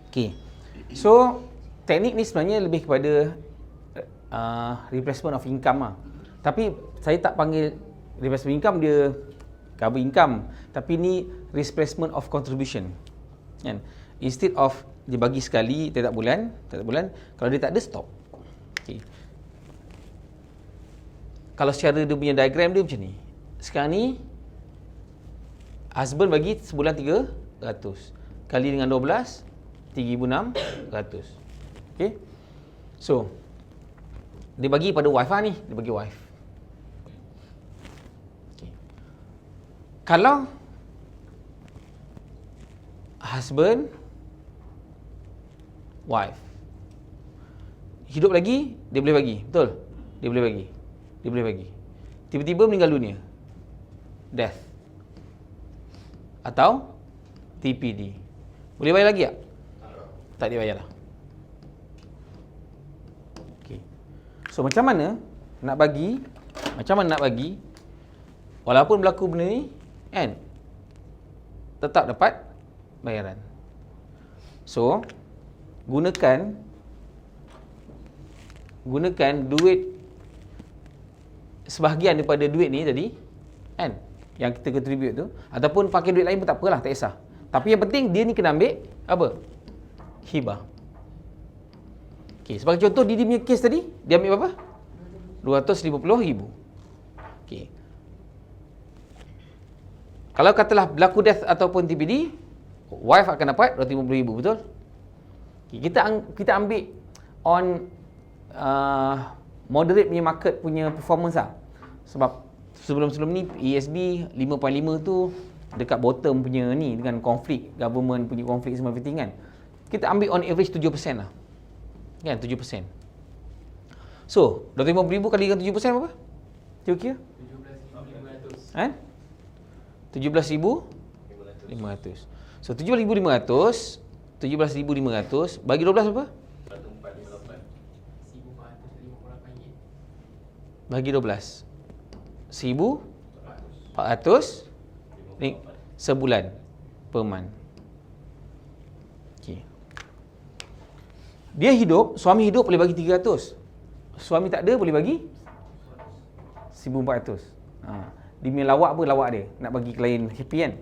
Okay. So, teknik ni sebenarnya lebih kepada replacement of income lah. Tapi saya tak panggil replacement income, dia cover income. Tapi ni replacement of contribution. Kan? Instead of dia bagi sekali tiap bulan, kalau dia tak ada, stop. Okay. Kalau secara dia punya diagram dia macam ni. Sekarang ni husband bagi sebulan 300 kali dengan 12 3,600. Okay. So dia bagi pada wife lah ni, dia bagi wife. Okay. Kalau husband wife hidup lagi, dia boleh bagi, betul? Dia boleh bagi. Tiba-tiba meninggal dunia, death atau TPD, boleh bayar lagi tak? Tak dibayar lah. Okay. So macam mana nak bagi, walaupun berlaku benda ni kan, tetap dapat bayaran. So gunakan duit, sebahagian daripada duit ni tadi kan, yang kita contribute tu, ataupun pakai duit lain pun tak apalah, tak kisah. Tapi yang penting dia ni kena ambil apa? Hibah. Okey, sebagai contoh dia punya kes tadi, dia ambil berapa? 250,000. Okey. Kalau katalah berlaku death ataupun TPD, wife akan dapat 250,000, betul? Okay, kita ambil on moderate punya market punya performance lah. Sebab sebelum ni ESB 5.5 tu dekat bottom punya ni, dengan konflik, government punya konflik semua everything kan. Kita ambil on average 7% lah. Kan, 7%. So, 250,000 kali dengan 7% berapa? Kira-kira? 17,500. Kan? 17,500. So, 17,500 bagi 12 berapa? 1,458. Bagi 12. 1,400 sebulan per month. Okay. Dia hidup, suami hidup boleh bagi 300. Suami tak ada boleh bagi 1,400. Dia punya lawak apa lawak dia? Nak bagi klien happy kan?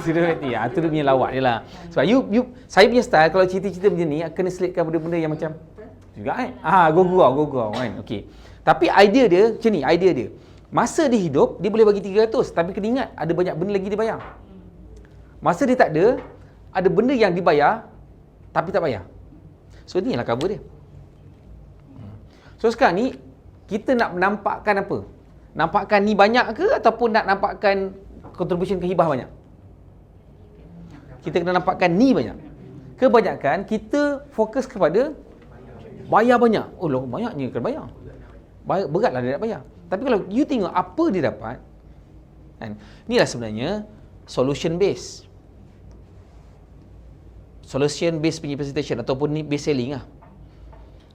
Itu dia punya lawak dia lah. Sebab saya punya style kalau cerita-cerita macam ni kena selitkan benda-benda yang macam juga kan? Go kan? Okey. Tapi idea dia macam ni, idea dia. Masa dia hidup, dia boleh bagi 300, tapi kena ingat ada banyak benda lagi dia bayar. Masa dia tak ada benda yang dibayar tapi tak bayar. So inilah cover dia. So sekarang ni kita nak nampakkan apa? Nampakkan ni banyak ke ataupun nak nampakkan contribution ke hibah banyak? Kita kena nampakkan ni banyak. Kebanyakan kita fokus kepada bayar banyak. Oh loh, banyaknya kena bayar. Beratlah dia nak bayar. Tapi kalau you tengok apa dia dapat, kan? Inilah sebenarnya solution based punya presentation ataupun need based selling lah.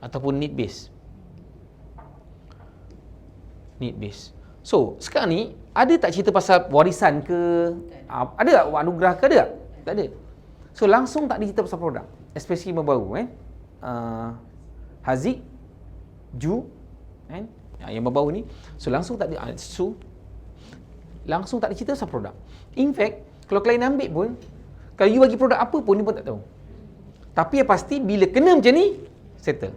Ataupun need based. So, sekarang ni ada tak cerita pasal warisan ke? Ada tak anugerah ke? Ada tak? Tak ada. So, langsung tak ada cerita pasal produk. Especially baru Haziq, Ju, kan? Yang baru ni. So, langsung tak ada cerita pasal produk. In fact, kalau klien ambil pun, kalau you bagi produk apa pun, dia pun tak tahu. Tapi yang pasti, bila kena macam ni, settle.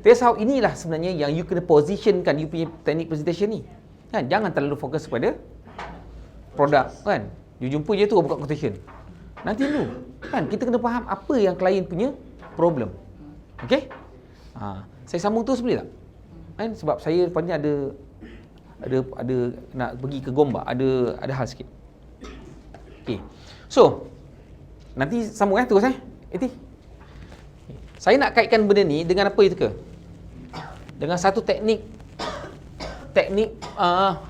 That's how inilah sebenarnya yang you kena positionkan you punya teknik presentation ni. Kan? Jangan terlalu fokus kepada produk. Kan? You jumpa je tu buka quotation. Nanti dulu. Kan? Kita kena faham apa yang klien punya problem. Okay? Saya sambung tu boleh tak? Kan? Sebab saya lepas ni ada nak pergi ke Gombak. Ada hal sikit. Okay. So, nanti sambung terus Eti. Saya nak kaitkan benda ni dengan apa itu ke? Dengan satu teknik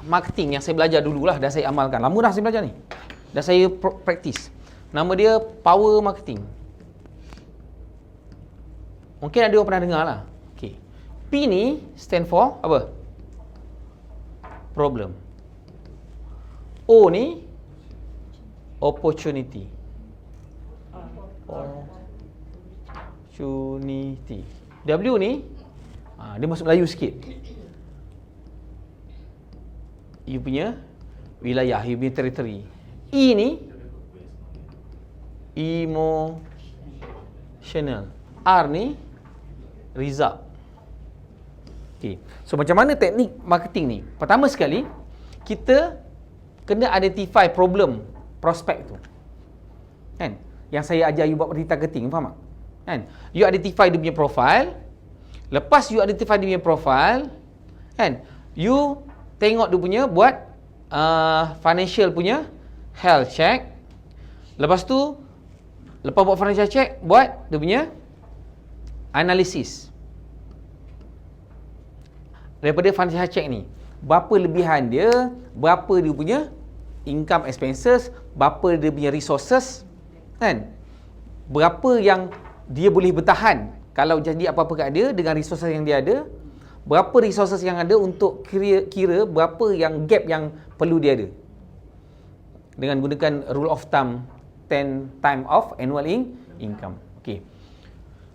marketing yang saya belajar dululah dan saya amalkan. Lama dah saya belajar ni. Dan saya practice. Nama dia power marketing. Mungkin ada orang pernah dengar lah. Okay. P ni stand for apa? Problem. O ni opportunity. opportunity. W ni dia masuk Melayu sikit. You punya wilayah, you punya territory. E ni emotional. R ni result. Okay. So macam mana teknik marketing ni? Pertama sekali, kita kena identify problem prospek tu. Kan? Yang saya ajar you buat retargeting, faham tak? Kan? You identify dia punya profile. Lepas you identify dia punya profile, kan? You tengok dia punya buat financial punya health check. Lepas tu, lepas buat financial check, buat dia punya analisis. Daripada financial check ni, berapa lebihan dia, berapa dia punya income expenses, berapa dia punya resources, kan? Berapa yang dia boleh bertahan kalau jadi apa-apa kat dia dengan resources yang dia ada, berapa resources yang ada untuk kira berapa yang gap yang perlu dia ada. Dengan gunakan rule of thumb 10 time of annual income. Okay.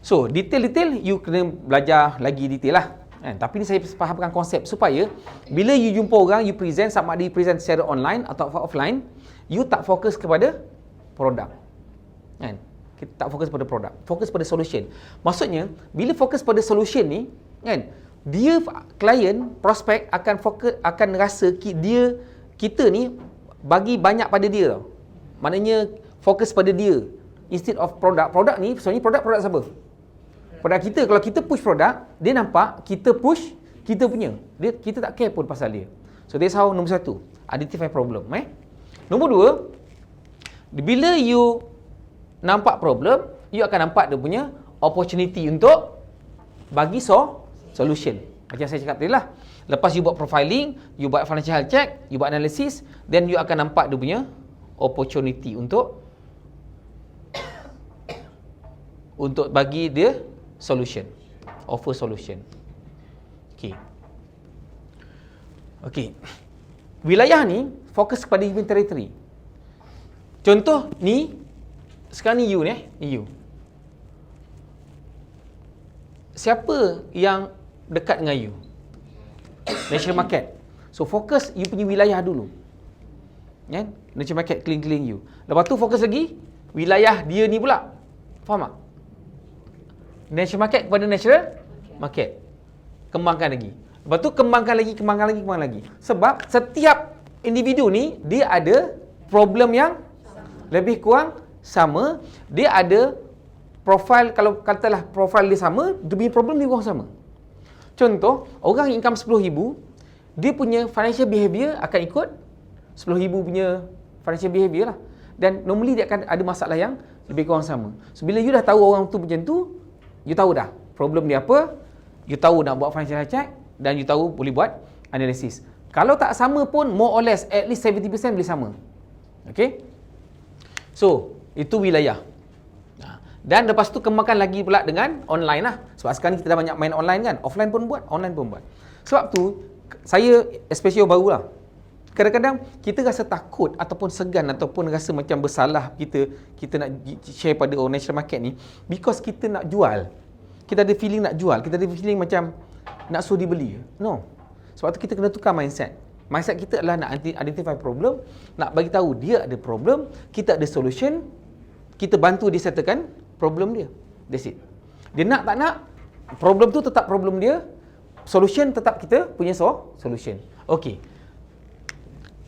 So, detail-detail you kena belajar lagi detail lah. Tapi ni saya fahamkan konsep supaya bila you jumpa orang, you present, sama ada you present secara online atau offline, you tak fokus kepada produk. Kan? Kita tak fokus pada produk, fokus pada solution. Maksudnya, bila fokus pada solution ni, kan, dia klien, prospek akan fokus, akan rasa kita ni bagi banyak pada dia tau. Maknanya fokus pada dia instead of produk. Produk ni sebenarnya produk siapa? Produk kita. Kalau kita push produk, dia nampak kita push kita punya. Kita tak care pun pasal dia. So that's how nombor 1, identify problem. Nombor 2, bila you nampak problem, you akan nampak dia punya opportunity untuk bagi solution. Macam saya cakap tadi lah. Lepas you buat profiling, you buat financial health check, you buat analysis, then you akan nampak dia punya opportunity untuk bagi dia solution. Offer solution. Okay. Wilayah ni fokus kepada human territory. Contoh ni, sekarang ni you ni, you. Siapa yang dekat dengan you? National market. So fokus you punya wilayah dulu. Kan? National market keliling-keliling you. Lepas tu fokus lagi wilayah dia ni pula. Faham tak? National market kepada national market. Kembangkan lagi. Lepas tu kembangkan lagi. Sebab setiap individu ni dia ada problem yang lebih kurang sama. Dia ada profil, kalau katalah profil dia sama, dia punya problem dia kurang sama. Contoh, orang income 10,000, dia punya financial behavior akan ikut 10,000 punya financial behavior lah. Dan normally dia akan ada masalah yang lebih kurang sama. So, bila you dah tahu orang tu macam tu, you tahu dah problem dia apa, you tahu nak buat financial check, dan you tahu boleh buat analisis. Kalau tak sama pun, more or less, at least 70% boleh sama. Okay? So, itu wilayah. Dan lepas tu kembangkan lagi pula dengan online lah. Sebab sekarang ni kita dah banyak main online kan. Offline pun buat, online pun buat. Sebab tu, saya especially baru lah. Kadang-kadang kita rasa takut ataupun segan ataupun rasa macam bersalah kita nak share pada orang national market ni because kita nak jual. Kita ada feeling nak jual. Kita ada feeling macam nak suruh dibeli. No. Sebab tu kita kena tukar mindset. Mindset kita adalah nak identify problem, nak bagi tahu dia ada problem, kita ada solution, kita bantu dia settlekan problem dia. That's it. Dia nak tak nak, problem tu tetap problem dia, solution tetap kita punya solution. Okey.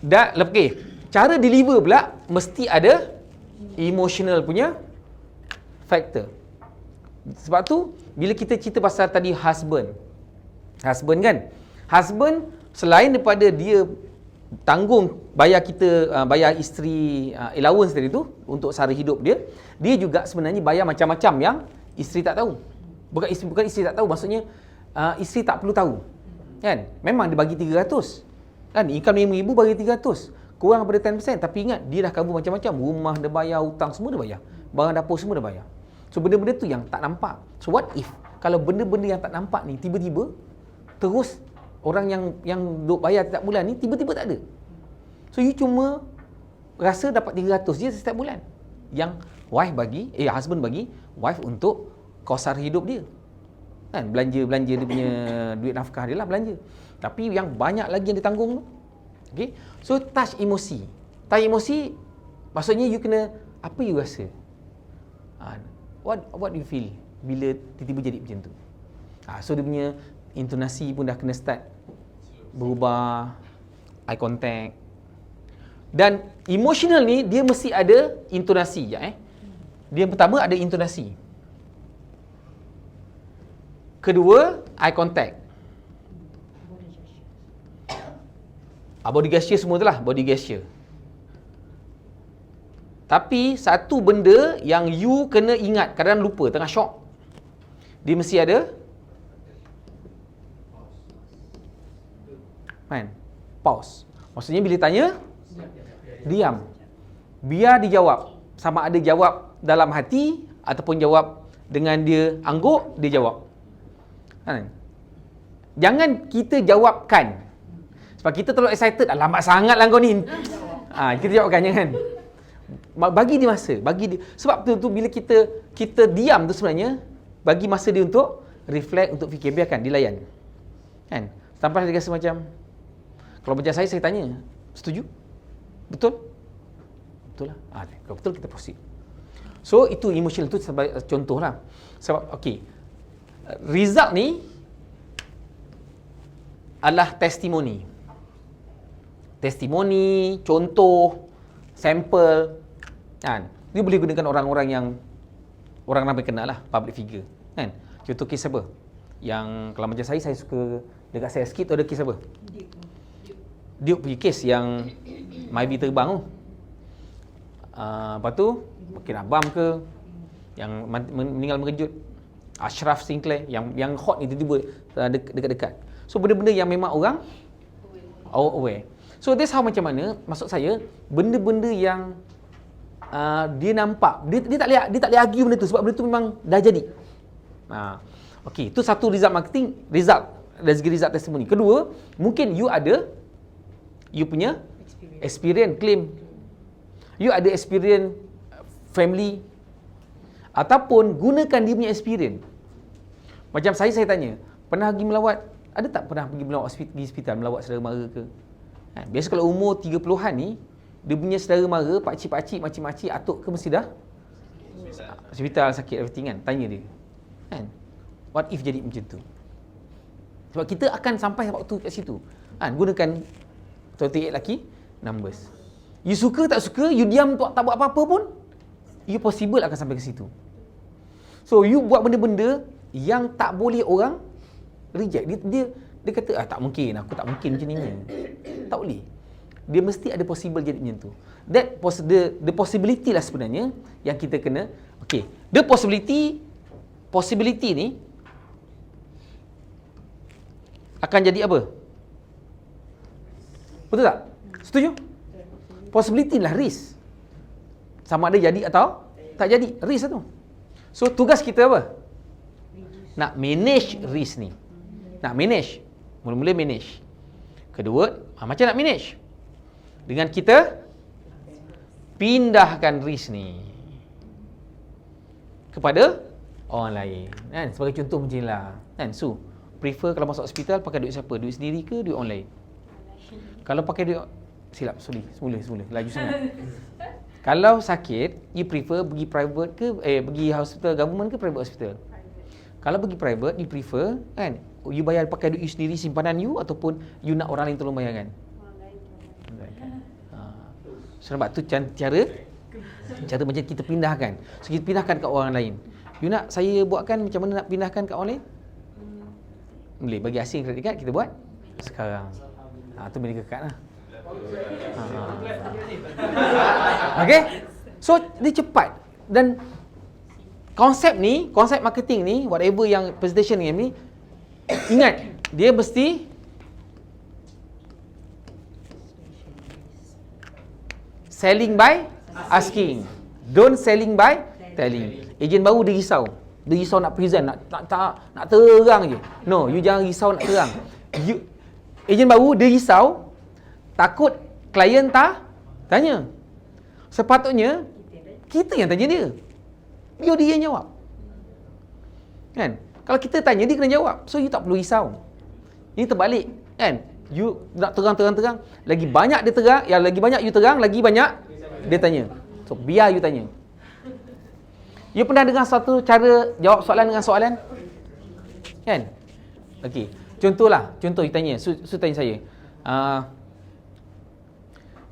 Okay. Cara deliver pula mesti ada emotional punya factor. Sebab tu bila kita cerita pasal tadi husband kan, husband selain daripada dia tanggung bayar kita, bayar isteri allowance tadi tu untuk sara hidup dia juga sebenarnya bayar macam-macam yang isteri tak tahu. Bukan isteri tak tahu, maksudnya isteri tak perlu tahu. Kan? Memang dia bagi 300. Kan? Income 5,000 bagi 300. Kurang daripada 10%, tapi ingat dia dah cover macam-macam. Rumah dia bayar, hutang semua dia bayar. Barang dapur semua dia bayar. So benda-benda tu yang tak nampak. So what if kalau benda-benda yang tak nampak ni tiba-tiba terus orang yang duk bayar setiap bulan ni tiba-tiba tak ada. So you cuma rasa dapat 300 je setiap bulan. Yang husband bagi wife untuk kos sara hidup dia. Kan belanja dia punya duit nafkah dia lah belanja. Tapi yang banyak lagi yang ditanggung tu. Okey. So touch emosi. Touch emosi maksudnya you kena apa you rasa? What you feel bila tiba-tiba jadi macam tu. So dia punya intonasi pun dah kena start berubah, eye contact. Dan emotional ni dia mesti ada intonasi je Dia yang pertama ada intonasi. Kedua, eye contact. Body gesture semua tu lah, body gesture. Tapi satu benda yang you kena ingat, kadang-kadang lupa, tengah shock. Dia mesti ada pause. Maksudnya bila tanya, diam. Biar dijawab. Sama ada jawab dalam hati ataupun jawab dengan dia angguk, dia jawab. Jangan kita jawabkan. Sebab kita terlalu excited, lambat sangat lah kau ni. Kita jawabkan, jangan. Bagi dia masa, sebab tu bila kita diam tu sebenarnya bagi masa dia untuk reflect, untuk fikir, biarkan dilayan. Kan? Sampai dia rasa macam kalau macam saya tanya, setuju? Betul? Betul lah. Kalau betul kita proceed. So itu emotional tu sebagai contoh lah. Sebab result ni adalah testimoni. Testimoni, contoh, sampel, kan? Dia boleh gunakan orang-orang yang orang ramai kenal lah, public figure, kan? Contoh kes apa? Yang kalau macam saya suka dekat saya sikit tu ada kes apa? Dia pergi kes yang Myvi terbang tu. Lepas tu mungkin Abam ke yang meninggal mengejut, Ashraf Sinclair yang hot ni tiba-tiba dekat-dekat. So benda-benda yang memang orang aware. So that's how macam mana, maksud saya, benda-benda yang dia nampak, dia tak boleh argue benda tu sebab benda tu memang dah jadi. Okey, itu satu result marketing, dari segi result testimoni. Kedua, mungkin you punya experience claim. You ada experience family ataupun gunakan dia punya experience. Macam saya tanya, pernah pergi melawat, ada tak pernah pergi melawat hospital melawat saudara mara ke? Biasa kalau umur 30-an ni, dia punya saudara mara, pakcik-pakcik, makcik-makcik, atuk ke mesti dah hospital sakit everything kan? Tanya dia. Kan? What if jadi macam tu? Sebab kita akan sampai waktu kat situ. Gunakan 28 lucky numbers. You suka tak suka, you diam tak buat apa-apa pun, you possible akan sampai ke situ. So you buat benda-benda yang tak boleh orang reject. Dia kata, tak mungkin, aku tak mungkin macam ni. Tak boleh. Dia mesti ada possible jadi macam tu. The possibility lah sebenarnya yang kita kena, the possibility ni akan jadi apa? Betul tak? Setuju? Possibility lah risk. Sama ada jadi atau tak jadi, risk lah tu. So tugas kita apa? Nak manage risk ni. Nak manage. Mula-mula manage. Kedua, macam nak manage? Dengan kita pindahkan risk ni kepada orang lain. Kan? Sebagai contoh macam inilah. Kan? So, prefer kalau masuk hospital pakai duit siapa? Duit sendiri ke duit orang lain? Kalau pakai duit... Silap, semula. Laju sangat. Kalau sakit, you prefer pergi private ke, pergi hospital government ke private hospital? Kalau pergi private, you prefer, kan, you bayar pakai duit you sendiri, simpanan you, ataupun you nak orang lain tolong bayarkan? So, nampak tu cara macam kita pindahkan. So, kita pindahkan kat orang lain. You nak saya buatkan macam mana nak pindahkan kat orang lain? Boleh, bagi asing credit card, kita buat sekarang. Tu medical card lah. Okay? So, dia cepat. Dan konsep marketing ni, whatever yang presentation ni, ingat, dia mesti selling by asking. Don't selling by telling. Ejen baru dia risau. Dia risau nak present, nak terang je. No, you jangan risau nak terang. Ejen baru dia risau, takut klien tanya. Sepatutnya kita yang tanya dia. Biar dia yang jawab. Kan? Kalau kita tanya, dia kena jawab. So, you tak perlu risau. Ini terbalik. Kan? You nak terang, lagi banyak dia terang, lagi banyak you terang, lagi banyak dia tanya. So, biar you tanya. You pernah dengar satu cara jawab soalan dengan soalan? Kan? Okey. Contoh you tanya. Su tanya saya.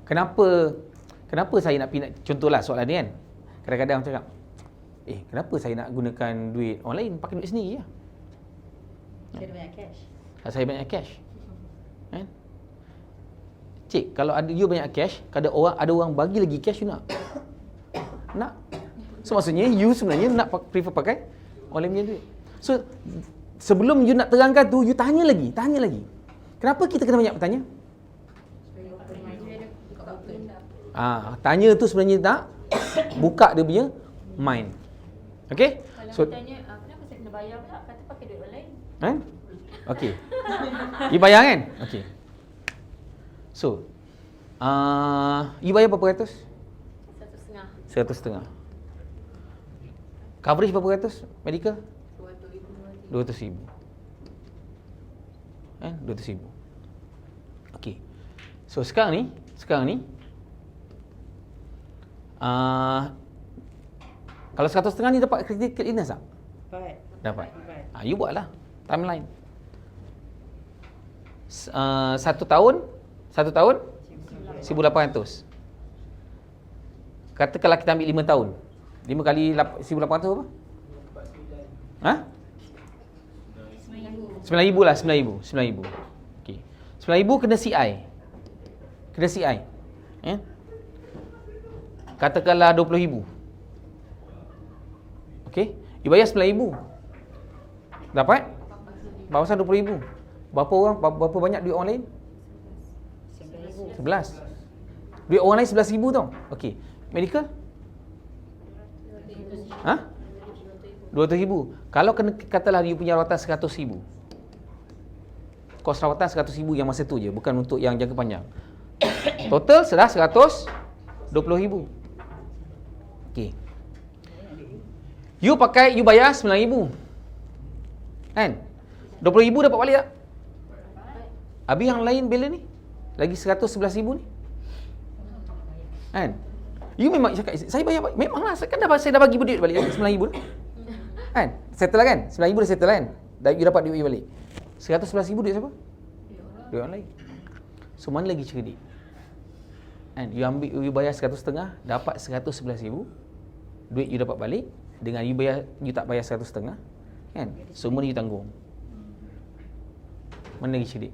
Kenapa saya nak pindah, contohlah soalan ni kan. Kadang-kadang cakap, kenapa saya nak gunakan duit orang lain, pakai duit sendiri lah. Saya banyak cash. Saya banyak cash. Kan? Cik, kalau you banyak cash, kalau ada orang bagi lagi cash, you nak? Nak. So maksudnya you sebenarnya nak prefer pakai orang lain punya duit. So sebelum you nak terangkan tu, you tanya lagi. Kenapa kita kena banyak bertanya? Tanya tu sebenarnya nak buka dia punya mind. Okey? Kalau tanya kenapa saya kena bayar pula, kata pakai duit orang lain. Kan? Okey. You bayar kan? Okey. So, you bayar berapa ratus? 150. 150. Coverage berapa ratus? Medical? 200,000. Kan? 200,000. Okey. So sekarang ni kalau 150 ni dapat critical illness tak? Dapat. You buatlah timeline. 1 tahun 1,800. Katakanlah kita ambil 5 tahun. 5 kali 1,800 apa? 9,000 lah, 9,000. Okey. 9,000 kena CI. Katakanlah 20,000. Okey. You bayar 9,000. Dapat? Bawasan 20,000. Berapa banyak duit orang lain? 11. Duit orang lain 11,000 tau. Okey. Medical? 200,000. Kalau katalah you punya rawatan 100,000. Kos rawatan 100,000 yang masa tu je, bukan untuk yang jangka panjang. Total sudah 120,000. Okey. You bayar 9,000. Kan? 20,000 dapat balik tak? Habis yang lain bila ni? Lagi 111,000 ni? Kan? You memang cakap, saya bayar, memanglah, saya dah bagi duit balik 9,000 ni. Kan? Settle lah kan? 9,000 dah settle kan? You dapat duit balik. 111,000 duit siapa? Duit orang lain. So mana lagi cerdik? Kan? You bayar 150, dapat 111,000. Duit you dapat balik. Dengan you tak bayar 150, kan? Semua ni you tanggung. Mana lagi cerdik?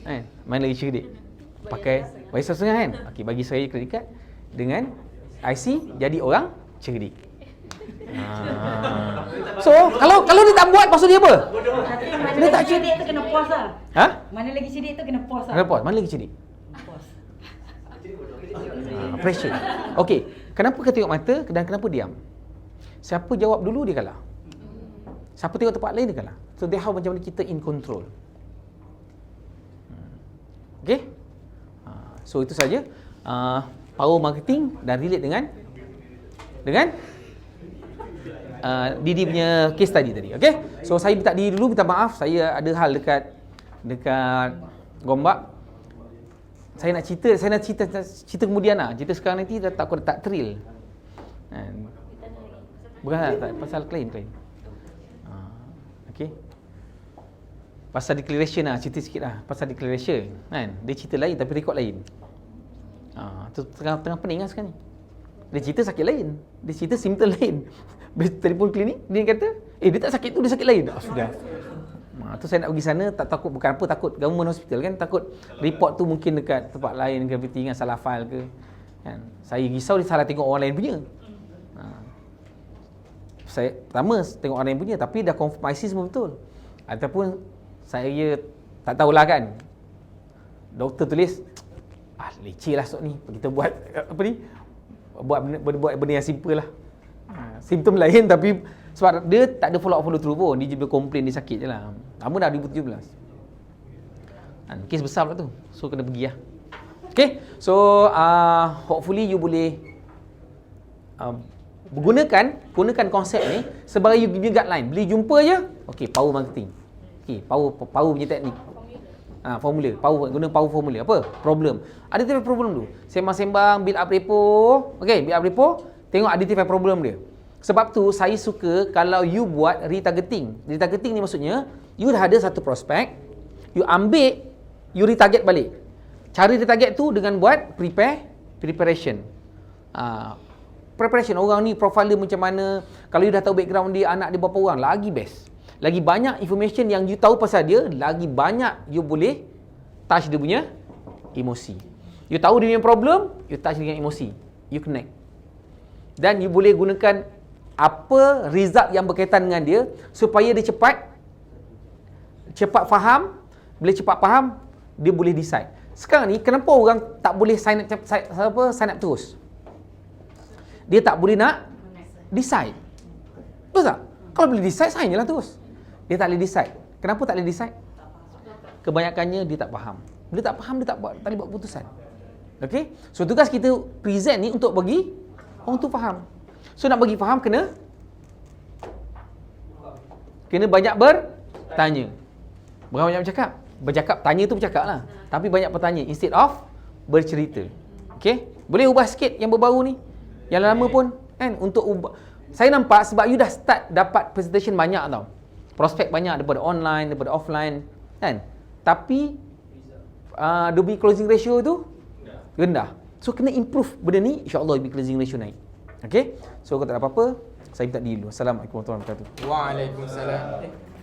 Kan? Mana lagi cerdik? Bayar 150 kan? Okey, bagi saya kredit card dengan IC jadi orang cerdik. So, kalau dia tak buat, maksud dia apa? Dia tak cerdik tu kena pause lah. Mana lagi cerdik tu kena pause lah. Kena pause. Mana lagi cerdik? Pause. Pressure. Okey, kenapa kita tengok mata dan kenapa diam? Siapa jawab dulu dia kalah. Siapa tengok tempat lain dia kalah. So, dia how macam mana kita in control. Okey? So, itu saja power marketing dan relate dengan Didi punya case study tadi. Okey? So, saya minta diri dulu, minta maaf. Saya ada hal dekat Gombak. Saya nak cerita kemudian lah. Cerita sekarang nanti tak thrill. Bukan tak, pasal claim. Okey. Pasal declaration lah, cerita sikit lah. Pasal declaration, kan? Dia cerita lain tapi rekod lain. Tu tengah pening lah sekarang ni. Dia cerita sakit lain. Dia cerita simptom lain. Bila telefon klinik, dia kata, dia tak sakit tu, dia sakit lain. Sudah. Tu saya nak pergi sana, tak takut, bukan apa, takut government hospital kan, takut report tu mungkin dekat tempat lain ke, ingat salah file ke. Kan? Saya risau dia salah tengok orang lain punya. Saya pertama tengok orang lain punya, tapi dah konfirmasi semua betul. Ataupun saya tak tahulah kan. Doktor tulis, leceh lah sok ni. Kita buat buat benda yang simple lah. Simptom lain tapi sebab dia tak ada follow through pun. Dia je komplain dia sakit je lah. Lama dah 2017. Kes besar pula tu. So kena pergi lah. Okay. So hopefully you boleh Gunakan konsep ni sebagai you punya guideline. Beli jumpa je, okey, power marketing. Okey, power punya teknik. Formula. Guna power formula. Apa? Problem. Identify problem dulu. Sembang-sembang, build up repo. Okey, build up repo, tengok identify problem dia. Sebab tu saya suka kalau you buat retargeting. Retargeting ni maksudnya you dah ada satu prospek, you ambil, you retarget balik. Cara retarget tu dengan buat preparation. Preparation orang ni profile dia macam mana, kalau you dah tahu background dia, anak dia berapa orang, lagi best. Lagi banyak information yang you tahu pasal dia, lagi banyak you boleh touch dia punya emosi. You tahu dia punya problem, you touch dengan emosi, you connect. Dan you boleh gunakan apa result yang berkaitan dengan dia supaya dia cepat faham. Bila cepat faham, dia boleh decide. Sekarang ni kenapa orang tak boleh sign up terus? Dia tak boleh nak decide. Betul tak? Kalau boleh decide, sign je lah terus. Dia tak boleh decide. Kenapa tak boleh decide? Kebanyakannya dia tak faham. Bila tak faham, dia tak boleh buat keputusan. Okay? So tugas kita present ni untuk bagi orang tu faham. So nak bagi faham kena banyak bertanya. Bukan banyak bercakap. Tanya tu bercakap lah. Tapi banyak bertanya instead of bercerita. Okay? Boleh ubah sikit yang berbaru ni. Yang lama pun kan, untuk ubah. Saya nampak sebab you dah start dapat presentation banyak tau. Prospek banyak daripada online, daripada offline kan. Tapi dia punya closing ratio tu rendah. So kena improve benda ni, insya-Allah closing ratio naik. Okay? So kalau tak ada apa-apa, saya minta diri dulu. Assalamualaikum warahmatullahi wabarakatuh. Waalaikumsalam.